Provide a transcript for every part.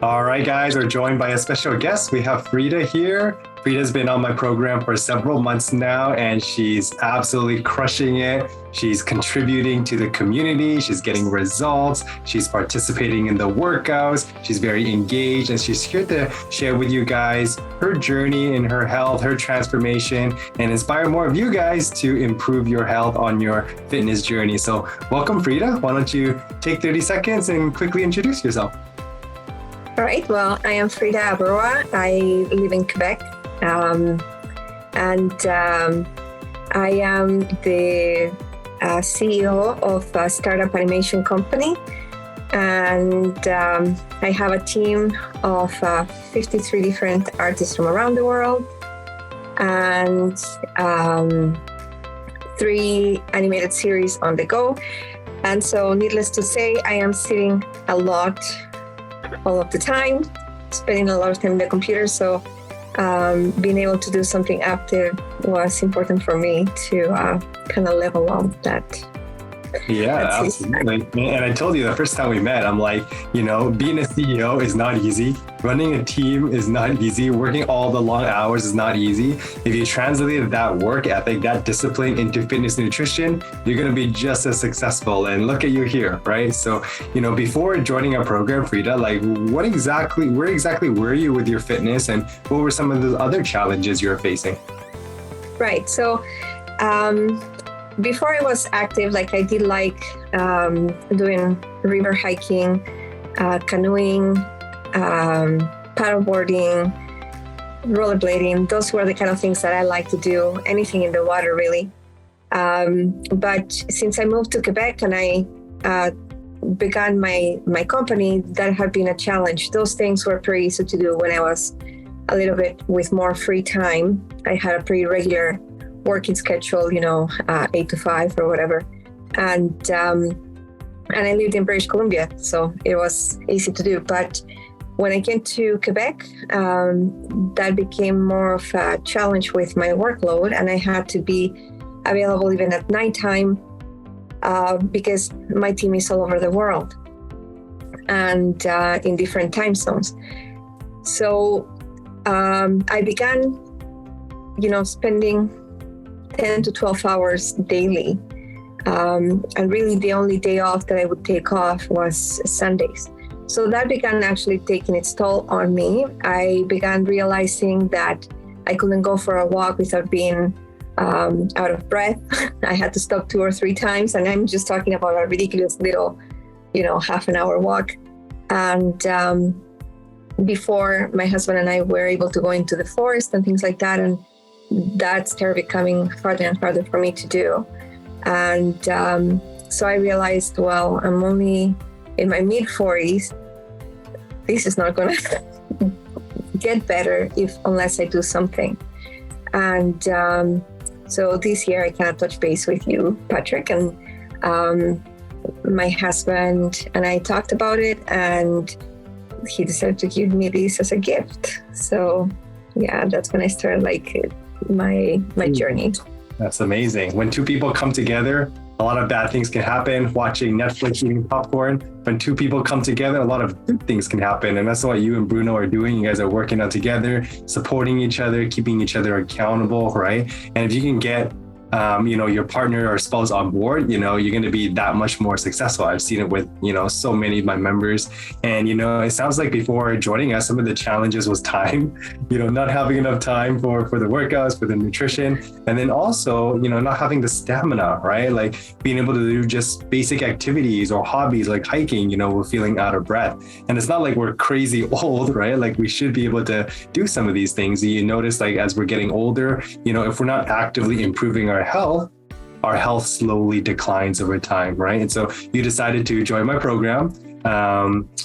All right, guys, we're joined by a special guest. We have Frida here. Frida's been on my program for several months now, and she's absolutely crushing it. She's contributing to the community. She's getting results. She's participating in the workouts. She's very engaged, and she's here to share with you guys her journey in her health, her transformation, and inspire more of you guys to improve your health on your fitness journey. So welcome, Frida. Why don't you take 30 seconds and quickly introduce yourself? All right. Well, I am Frida Abaroa. I live in Quebec, and I am the CEO of a startup animation company, and I have a team of 53 different artists from around the world, and 3 animated series on the go. And so, needless to say, I am sitting a lot all of the time, spending a lot of time in the computer. So being able to do something active was important for me to kind of level up that. Yeah, absolutely. And I told you the first time we met, I'm like, being a CEO is not easy. Running a team is not easy. Working all the long hours is not easy. If you translated that work ethic, that discipline into fitness nutrition, you're going to be just as successful. And look at you here, right? So, before joining our program, Frida, like where exactly were you with your fitness, and what were some of the other challenges you were facing? Right. So, before I was active, like I did like doing river hiking, canoeing, paddleboarding, rollerblading. Those were the kind of things that I like to do, anything in the water really. But since I moved to Quebec and I began my company, that had been a challenge. Those things were pretty easy to do when I was a little bit with more free time. I had a pretty regular working schedule, 8 to 5 or whatever. And I lived in British Columbia, so it was easy to do. But when I came to Quebec, that became more of a challenge with my workload, and I had to be available even at nighttime because my team is all over the world and in different time zones. So I began, spending 10 to 12 hours daily. And really the only day off that I would take off was Sundays. So that began actually taking its toll on me. I began realizing that I couldn't go for a walk without being out of breath. I had to stop 2 or 3 times, and I'm just talking about a ridiculous little, half an hour walk. And before, my husband and I were able to go into the forest and things like that, and that started becoming harder and harder for me to do. And so I realized, well, I'm only in my mid-40s. This is not going to get better unless I do something. And so this year I kind of touched base with you, Patrick, and my husband and I talked about it, and he decided to give me this as a gift. So yeah, that's when I started my journey. That's amazing. When 2 people come together, a lot of bad things can happen. Watching Netflix, eating popcorn. When 2 people come together, a lot of good things can happen. And that's what you and Bruno are doing. You guys are working out together, supporting each other, keeping each other accountable, right? And if you can get your partner or spouse on board, you're going to be that much more successful. I've seen it with, so many of my members. And, it sounds like before joining us, some of the challenges was time, not having enough time for the workouts, for the nutrition. And then also, not having the stamina, right? Like being able to do just basic activities or hobbies like hiking, we're feeling out of breath. And it's not like we're crazy old, right? Like we should be able to do some of these things. You notice like as we're getting older, if we're not actively improving our health slowly declines over time, right? And so you decided to join my program.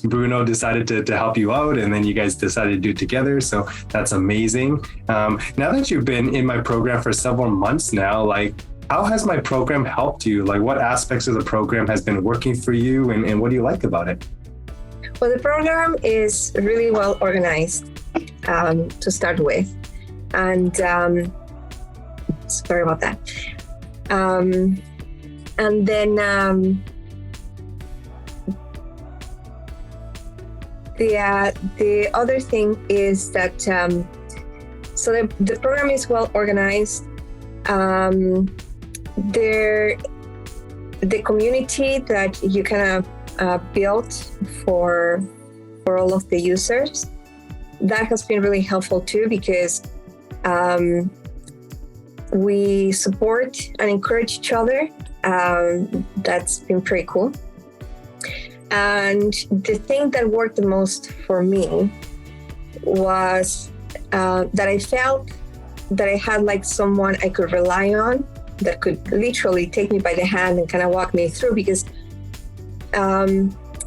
Bruno decided to help you out, and then you guys decided to do it together. So that's amazing. Now that you've been in my program for several months now, like how has my program helped you? Like what aspects of the program has been working for you, and what do you like about it? Well, the program is really well organized to start with. And sorry about that. And then the other thing is that so the program is well organized. The community that you kind of built for all of the users, that has been really helpful too, because we support and encourage each other. That's been pretty cool. And the thing that worked the most for me was that I felt that I had like someone I could rely on that could literally take me by the hand and kind of walk me through, because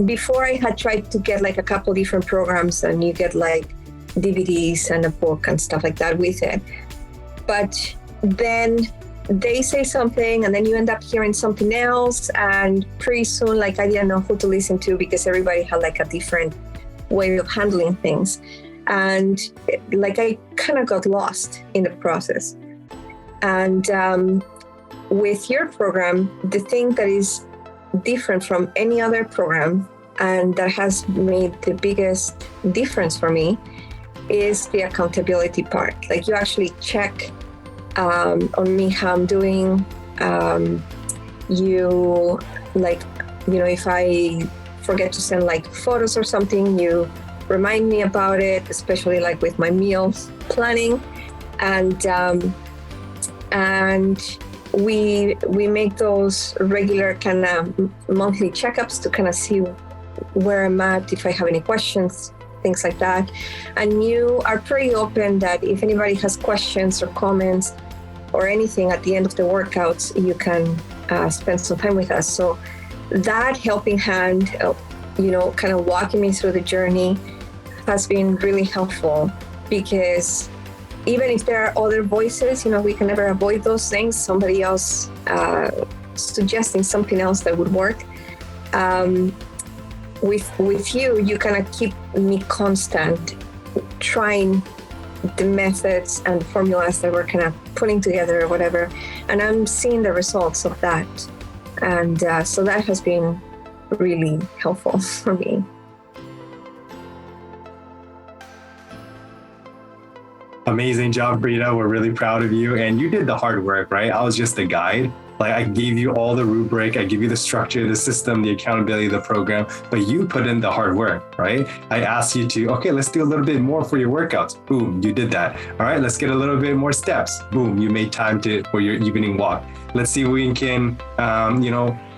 before I had tried to get like a couple different programs, and you get like DVDs and a book and stuff like that with it. But then they say something and then you end up hearing something else, and pretty soon like I didn't know who to listen to, because everybody had like a different way of handling things, and like I kind of got lost in the process. And with your program, the thing that is different from any other program and that has made the biggest difference for me is the accountability part. Like you actually check on me how I'm doing. You like, you know, if I forget to send like photos or something, you remind me about it, especially like with my meals planning. And we make those regular kind of monthly checkups to kind of see where I'm at, if I have any questions, things like that. And you are pretty open that if anybody has questions or comments or anything at the end of the workouts, you can spend some time with us. So that helping hand, you know, kind of walking me through the journey has been really helpful, because even if there are other voices, you know, we can never avoid those things. Somebody else suggesting something else that would work. With you, you kind of keep me constant, trying the methods and formulas that we're kind of putting together or whatever. And I'm seeing the results of that. And so that has been really helpful for me. Amazing job, Frida. We're really proud of you. And you did the hard work, right? I was just a guide. Like I gave you all the rubric, I give you the structure, the system, the accountability, the program, but you put in the hard work, right? I asked you to, okay, let's do a little bit more for your workouts. Boom, you did that. All right, let's get a little bit more steps. Boom, you made time for your evening walk. Let's see if we can,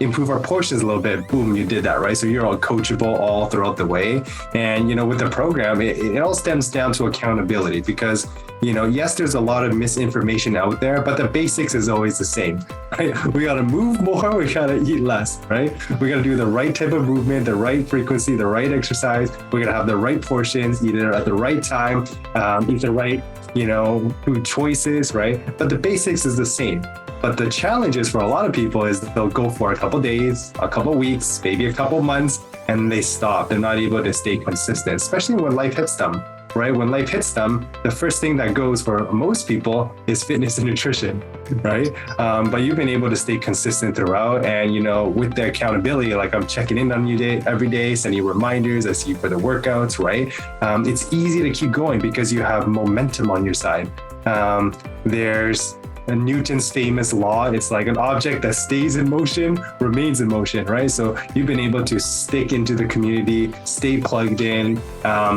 improve our portions a little bit. Boom, you did that, right? So you're all coachable all throughout the way. And, with the program, it all stems down to accountability, because, yes, there's a lot of misinformation out there, but the basics is always the same, right? We got to move more, we got to eat less, right? We got to do the right type of movement, the right frequency, the right exercise. We're going to have the right portions, eat it at the right time, eat the right, food choices, right? But the basics is the same. But the challenges for a lot of people is they'll go for a couple days, a couple weeks, maybe a couple months, and they stop. They're not able to stay consistent, especially when life hits them, right? When life hits them, the first thing that goes for most people is fitness and nutrition, right? But you've been able to stay consistent throughout. And, with the accountability, like I'm checking in on you every day, sending you reminders, I see you for the workouts, right? It's easy to keep going because you have momentum on your side. There's Newton's famous law. It's like an object that stays in motion remains in motion, right? So you've been able to stick into the community, stay plugged in,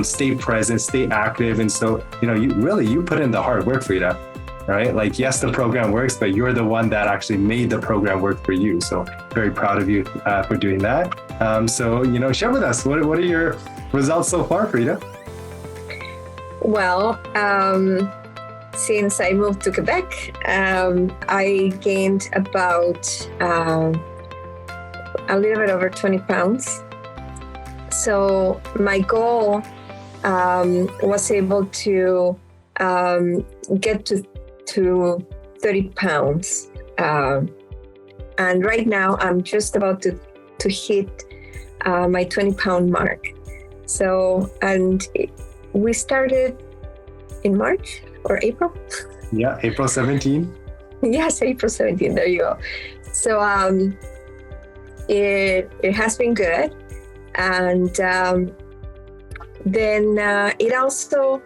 stay present, stay active. And so, you put in the hard work, Frida, right? Like, yes, the program works, but you're the one that actually made the program work for you. So very proud of you for doing that. So, share with us, what are your results so far, Frida? Well, since I moved to Quebec, I gained about a little bit over 20 pounds. So my goal was able to get to 30 pounds. And right now I'm just about to hit my 20-pound mark. So, and we started in March or April? Yeah, April 17. Yes, April 17. There you go. So it has been good, and Then it also,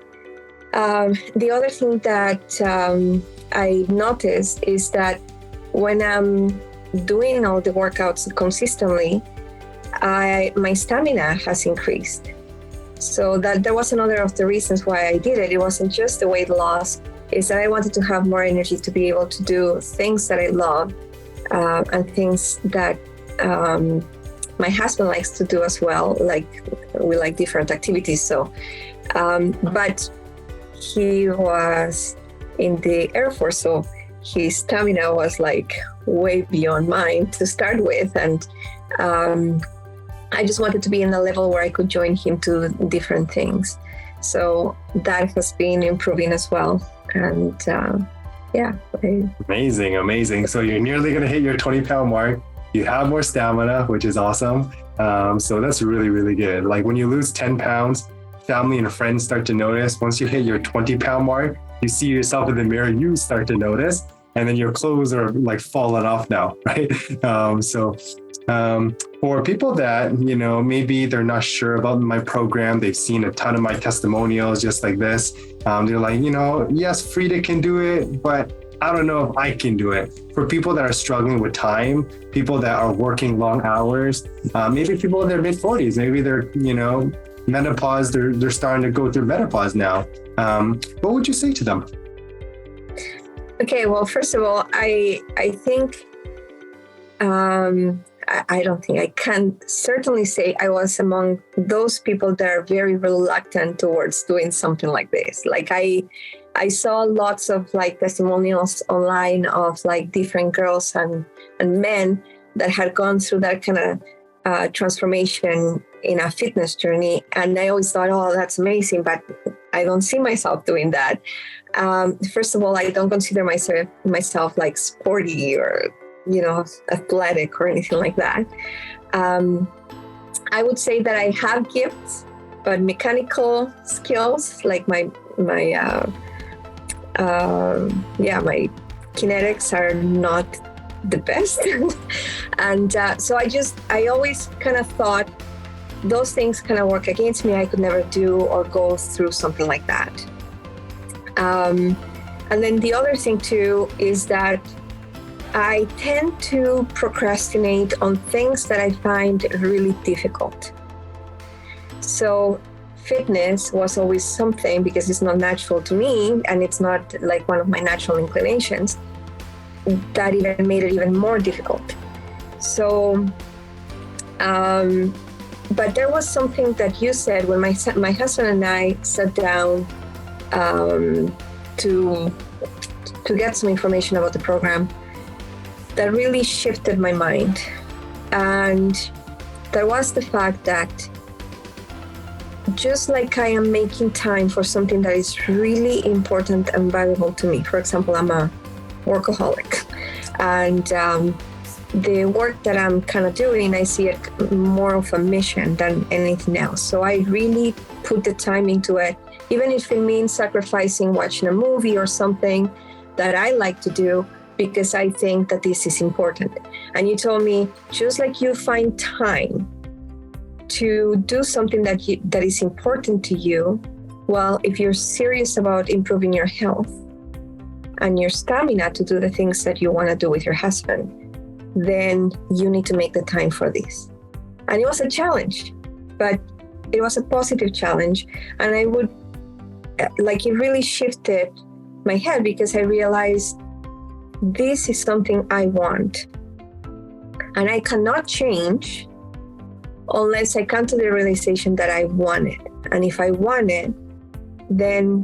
the other thing that I noticed is that when I'm doing all the workouts consistently, my stamina has increased. So that was another of the reasons why I did it. It wasn't just the weight loss, is that I wanted to have more energy to be able to do things that I love and things that my husband likes to do as well. Like we like different activities. So, but he was in the Air Force, so his stamina was like way beyond mine to start with. And I just wanted to be in a level where I could join him to different things. So that has been improving as well. And yeah. Amazing. So you're nearly going to hit your 20-pound mark. You have more stamina, which is awesome. So that's really, really good. Like when you lose 10 pounds, family and friends start to notice. Once you hit your 20-pound mark, you see yourself in the mirror, you start to notice. And then your clothes are like falling off now, right? For people that, maybe they're not sure about my program, they've seen a ton of my testimonials just like this. They're like, yes, Frida can do it, but I don't know if I can do it. For people that are struggling with time, people that are working long hours, maybe people in their mid-40s, maybe they're, menopause, they're starting to go through menopause now. What would you say to them? Okay, well, first of all, I think, I don't think I can certainly say I was among those people that are very reluctant towards doing something like this. Like I saw lots of like testimonials online of like different girls and men that had gone through that kind of transformation in a fitness journey. And I always thought, oh, that's amazing, but I don't see myself doing that. First of all, I don't consider myself like sporty or, athletic or anything like that. I would say that I have gifts, but mechanical skills, like my kinetics are not the best. And so I always kind of thought those things kind of work against me. I could never do or go through something like that. And then the other thing too is that I tend to procrastinate on things that I find really difficult. So fitness was always something, because it's not natural to me and it's not like one of my natural inclinations, that even made it even more difficult. So, but there was something that you said when my husband and I sat down to get some information about the program that really shifted my mind. And that was the fact that just like I am making time for something that is really important and valuable to me. For example, I'm a workaholic, and the work that I'm kind of doing, I see it more of a mission than anything else. So I really put the time into it, even if it means sacrificing watching a movie or something that I like to do, because I think that this is important. And you told me, just like you find time to do something that is important to you, well, if you're serious about improving your health and your stamina to do the things that you want to do with your husband, then you need to make the time for this. And it was a challenge, but it was a positive challenge. And I would, it really shifted my head, because I realized this is something I want. And I cannot change unless I come to the realization that I want it. And if I want it, then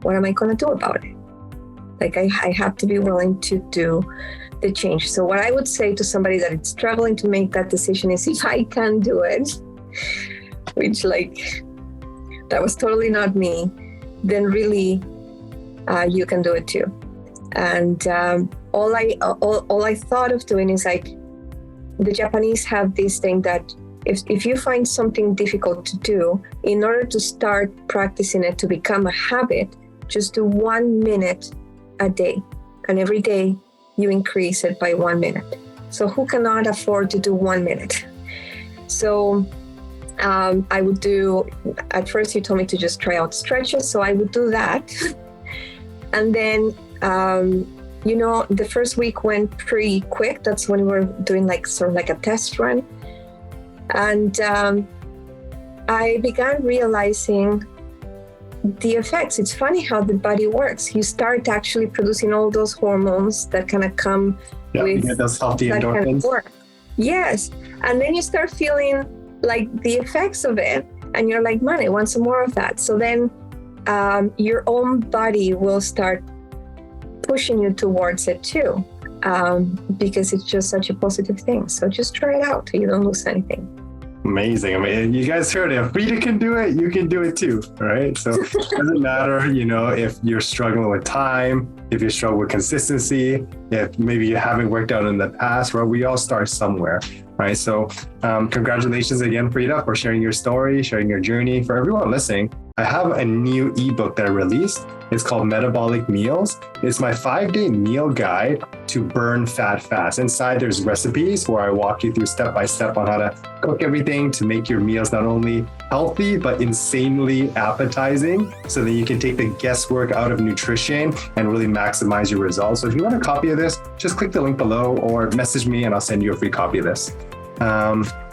what am I going to do about it? Like I have to be willing to do the change. So what I would say to somebody that is struggling to make that decision is, if I can do it, which that was totally not me, then really you can do it too. And all I thought of doing is like, the Japanese have this thing that if you find something difficult to do, in order to start practicing it to become a habit, just do 1 minute a day. And every day you increase it by 1 minute. So who cannot afford to do 1 minute? So I would do, at first you told me to just try out stretches, so I would do that. And then, the first week went pretty quick. That's when we were doing sort of like a test run. And I began realizing the effects. It's funny how the body works. You start actually producing all those hormones that kind of come with you get those healthy that endorphins. kind of work. Yes. And then you start feeling like the effects of it. And you're like, man, I want some more of that. So then your own body will start pushing you towards it too, because it's just such a positive thing. So just try it out. You don't lose anything. Amazing. I mean, you guys heard it. If Frida can do it, you can do it too, right? So it doesn't matter, if you're struggling with time, if you struggle with consistency, if maybe you haven't worked out in the past, right? We all start somewhere, right? So congratulations again, Frida, for sharing your story, sharing your journey. For everyone listening, I have a new ebook that I released. It's called Metabolic Meals. It's my 5-day meal guide to burn fat fast. Inside, there's recipes where I walk you through step-by-step on how to cook everything to make your meals not only healthy, but insanely appetizing, so that you can take the guesswork out of nutrition and really maximize your results. So if you want a copy of this, just click the link below or message me and I'll send you a free copy of this.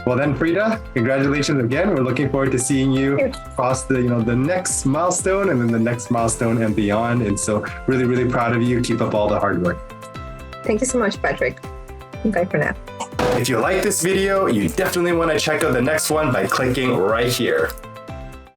Well then, Frida, congratulations again. We're looking forward to seeing you cross the next milestone and then the next milestone and beyond. And so really, really proud of you. Keep up all the hard work. Thank you so much, Patrick. Bye for now. If you like this video, you definitely want to check out the next one by clicking right here.